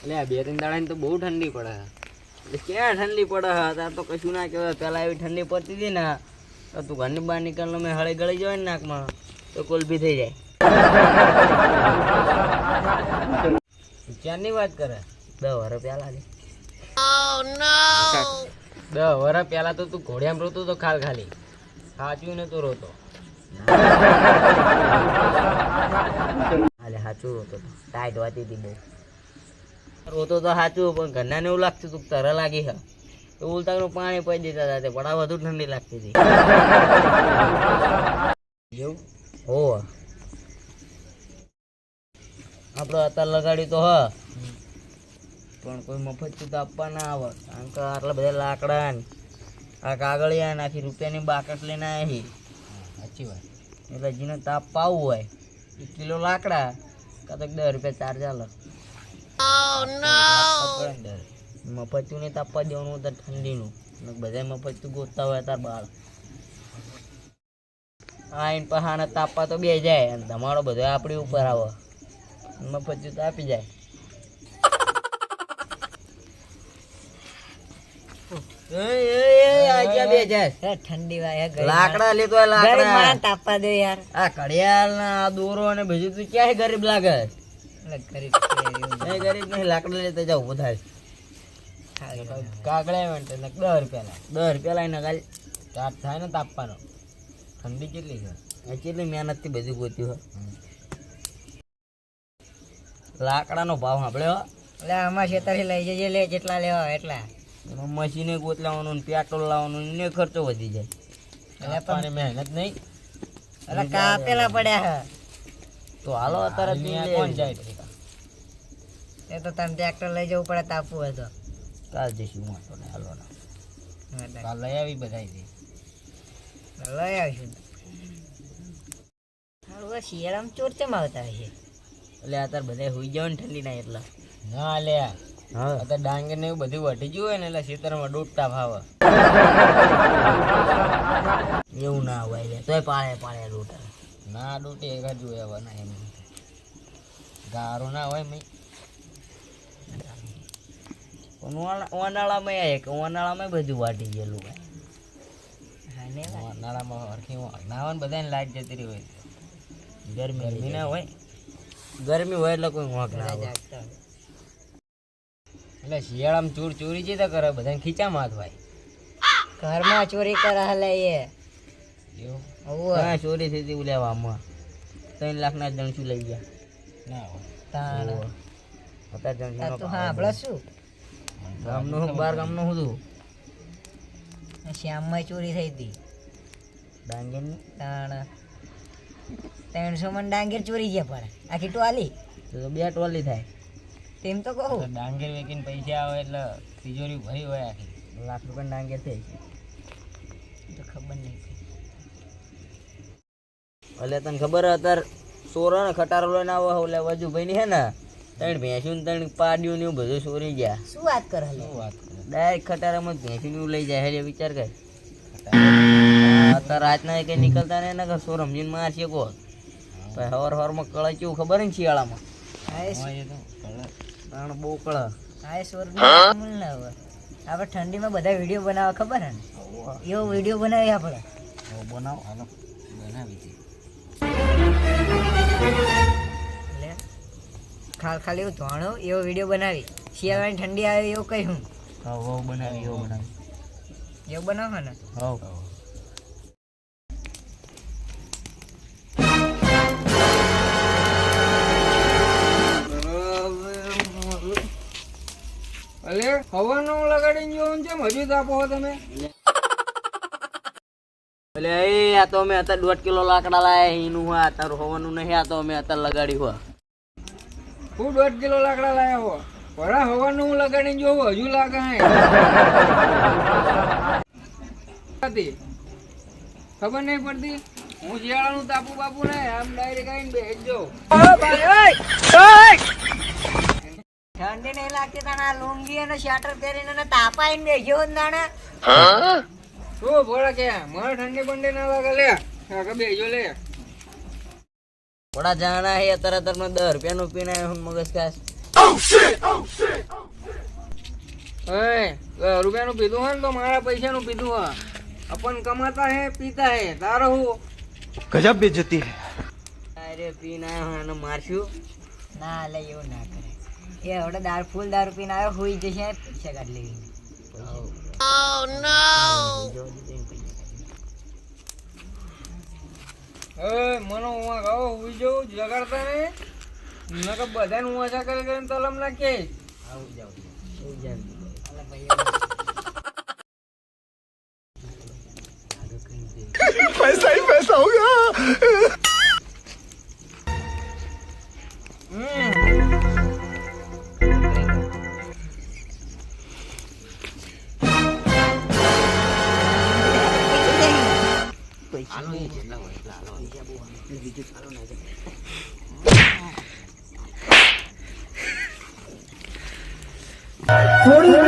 એટલે બે ત્રણ દાડા તો બહુ ઠંડી પડે એટલે ક્યાં ઠંડી પડે તાર તો કશું ના કહેવાય. પેલા એવી ઠંડી પડતી હતી ને તો તું ઘરની બહાર નીકળ મેં હળે ગળી જવાય ને નાકમાં તો કોલ્ફી થઈ જાય. ક્યારની વાત કરે 10 વર્ષ પહેલા છે. 10 વર્ષ પહેલા તો તું ઘોડિયામાં રોતો તો ખાલી સાચું ને તો રોતો. અલે સાચું રોતો તો ટાઈટ વાતી હતી બહુ રોતો તો સાચું પણ ઘરનાને એવું લાગતું તું તર લાગી હા તો ઉલટાનું પાણી પી દેતા હતા પણ આ વધુ ઠંડી લાગતી હતી. એવું હો આપણે અત્યારે લગાડ્યું તો હ પણ કોઈ મફત તો આપવા ના આવે કારણ કે આટલા બધા લાકડા ને આ કાગળિયા નાખી રૂપિયાની બાકસ લઈને આવી. સાચી વાત. એટલે જેને તાપ પાવું હોય 1 કિલો લાકડા કાં તો 10 રૂપિયા ચાર્જ આલે. મફતું ને તાપવા દેવાનું તો ઠંડીનું બધા મફતું ગોતતા હોય તાર બાળ આઈને પહાને તાપવા તો બે જાય અને તમારો બધો આપણી ઉપર આવે મફતું તો આપી જાય. લાકડા લેતો લાકડા તાપવા દે યાર. આ ઘડિયાળ ના દોરો અને બીજું તું ક્યાં ગરીબ લાગે? ગરીબ નહીં લાકડા લેતા જાવ વધારે કાગળિયા 10 રૂપિયા લઈને કાલ ચાર્જ થાય ને તાપવાનો. ઠંડી કેટલી છે કેટલી મહેનત થી બધું ગોત્યું હોય. લાકડાનો ભાવ સાંભળ્યો એટલે આમાં છેતરથી લઈ જજે લે જેટલા લેવા એટલા. એમાં મશીને ગોત લાવવાનું પેટ્રોલ લાવવાનું ને ખર્ચો વધી જાય. એટલે પણ મહેનત નહીં એટલે કાપેલા પડ્યા તો હાલો અત્યારે કોણ જાય એ તો તમે ટ્રેક્ટર લઈ જવું પડે તાપવું હોય તો કાલ જઈશું વાંધો ને હાલો કાલ લઈ આવી બધા લઈ આવીશું. શિયાળામાં ચોર ચમ આવતા હોય છે એટલે અત્યારે બધા હોઈ જાવ ને ઠંડી ના એટલા ના લે અત્યારે ડાંગર ને એવું બધું વટી ગયું હોય ને એટલે ખેતરમાં ડૂબતા ભાવે એવું ના હોય તોય પાળે ડૂટા ના ડૂટી એક જ જોયા ના એમ ગારો ના હોય મય ઉનાળામાં બધું વાટી ગયેલું હોય. ઉનાળામાં નાવાનું બધાને લાઈટ જતી રહી હોય. ગરમી ના હોય ગરમી હોય એટલે કોઈ વાંક ના આવે. એટલે શિયાળામાં ચોરી જતા કરે બધાને ખીચામાં હાથ હોય. ઘરમાં ચોરી કરે હલે એવું ચોરી થઈ હતી લેવામાં 3 લાખના જણસું લઈ ગયા ના હોય. શું ગામનું બાર ગામનું હતું શ્યામમાં ચોરી થઈ હતી ડાંગેરની 300 મણ ડાંગેર ચોરી ગયા પડે આખી ટોલી તો 2 ટોલી થાય તેમ તો કહું. ડાંગેર વેચીને પૈસા આવે એટલે તિજોરી ભરી હોય આખી ₹1 લાખ ડાંગેર થઈ તો ખબર નહીં. એટલે તને ખબર અત્યારે સોરો ને ખટારો લઈને આવો એટલે વજુભાઈ ની હે ને 3 ભેંસું 3 પાડ્યું ને બધું ચોરી ગયા. શું વાત કરે ડાયરેક્ટ ખટારામાં ભેંસું લઈ જાય એટલે વિચાર કર અત્યારે રાતના કઈ નીકળતા ને એને સોર સમજીને મારશે કો હવારમાં કળે કેવું ખબર ને શિયાળામાં બહુ કળે આપણે ઠંડીમાં બધા વિડીયો બનાવે ખબર ને એવો વિડીયો બનાવી આપણે બનાવો હાલો બનાવી ખાલી એવું ધોણો એવો વિડીયો બનાવી શિયાળાની ઠંડી આવે એવું કહ્યું બનાવી એવું બનાવો ને અલે હવાનું લગાડીને જોવાનું છે હજુ તાપો તમે એટલે આ તો અમે અત્યારે 1.5 કિલો લાકડા લાયા એનું હા તારું હવાનું નહીં આ તો અમે અત્યારે લગાડ્યું હોય. હું 1.5 કિલો લાકડા લાયા હો વડા હવાનું હું લગાડીને જોવું હજુ લાગે ખબર નહીં પડતી. હું શિયાળાનું તાપુ બાપુ ને આમ ડાયરેક્ટ આવીને બેસજો. ઠંડી નહીં લાગતી તાના લુંગી અને સ્વેટર પહેરીને તાપાઈને બેસ્યો નાના શું બોલે કે મને ઠંડી બંડી ના લાગે લે બેસજો લે. થોડા જાણા હે તરત 10 રૂપિયાનું પીને મગજ ખાસ રૂપિયાનું પીધું હોય ને તો મારા પૈસાનું પીધું હોય. अपन कमाता है पीता है तारो હું गजब बेइज्जती है. અરે પીને આવ્યો અને મારશું ના લે એવું ના કરે એ હવે દારૂ ફૂલ દારૂ પીને આવ્યો હોઈ જશે પૈસા કાઢી લેવી મનો હું ગાવો હુઈ જવું જગાડતા ને નકર બધાને હું આશા કરી કરીને તલમ નાખે આવું જાવ पैसा ही पैसा होगा. થોડી